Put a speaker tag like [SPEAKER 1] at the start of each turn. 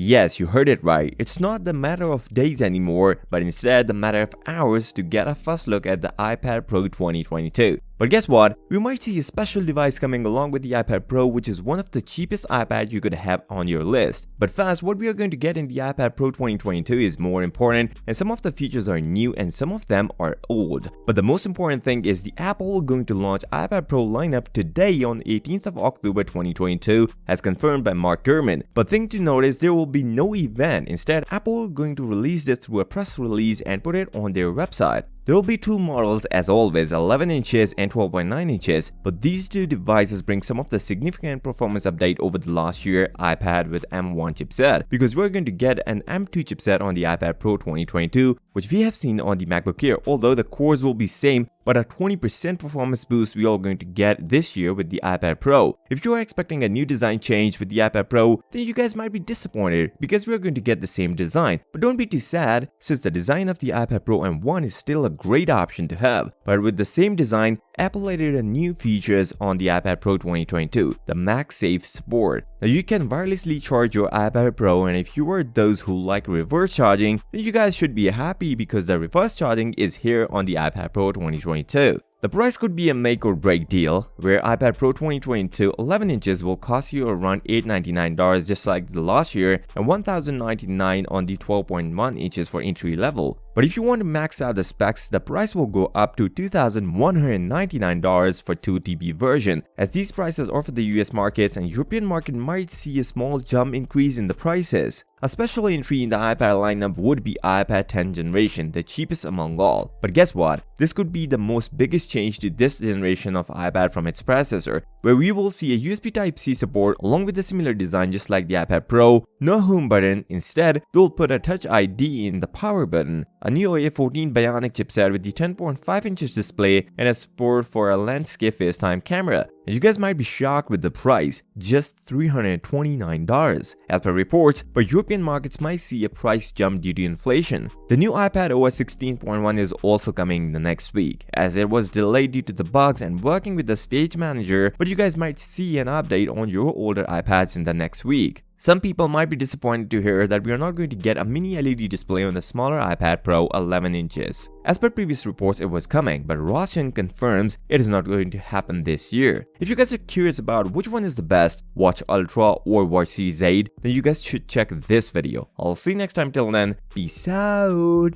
[SPEAKER 1] Yes, you heard it right. It's not the matter of days anymore, but instead the matter of hours to get a first look at the iPad Pro 2022. But guess what? We might see a special device coming along with the iPad Pro, which is one of the cheapest iPads you could have on your list. But first, what we are going to get in the iPad Pro 2022 is more important, and some of the features are new and some of them are old. But the most important thing is the Apple going to launch iPad Pro lineup today on 18th of October 2022 as confirmed by Mark Gurman. But thing to note is there will be no event. Instead, Apple are going to release this through a press release and put it on their website. There will be two models as always, 11 inches and 12.9 inches, but these two devices bring some of the significant performance update over the last year iPad with M1 chipset, because we're going to get an M2 chipset on the iPad Pro 2022, which we have seen on the MacBook Air, although the cores will be same, but a 20% performance boost we are going to get this year with the iPad Pro. If you are expecting a new design change with the iPad Pro, then you guys might be disappointed because we are going to get the same design. But don't be too sad, since the design of the iPad Pro M1 is still a great option to have. But with the same design, Apple added a new features on the iPad Pro 2022, the MagSafe support. Now you can wirelessly charge your iPad Pro, and if you are those who like reverse charging, then you guys should be happy because the reverse charging is here on the iPad Pro 2022. The price could be a make or break deal, where iPad Pro 2022 11 inches will cost you around $899 just like the last year, and $1,099 on the 12.1 inches for entry level. But if you want to max out the specs, the price will go up to $2,199 for 2TB version, as these prices are for the US markets, and European market might see a small jump increase in the prices. A special entry in the iPad lineup would be iPad 10th generation, the cheapest among all. But guess what? This could be the most biggest change to this generation of iPad from its predecessor, where we will see a USB Type-C support along with a similar design just like the iPad Pro, no home button. Instead, they'll put a Touch ID in the power button, a new A14 Bionic chipset with the 10.5 inches display, and a support for a landscape FaceTime camera. And you guys might be shocked with the price, just $329. As per reports, but European markets might see a price jump due to inflation. The new iPad OS 16.1 is also coming the next week, as it was delayed due to the bugs and working with the stage manager, but you guys might see an update on your older iPads in the next week. Some people might be disappointed to hear that we are not going to get a mini LED display on the smaller iPad Pro 11 inches. As per previous reports, it was coming, but Roshan confirms it is not going to happen this year. If you guys are curious about which one is the best, watch Ultra or watch Series 8, then you guys should check this video. I'll see you next time. Till then, peace out.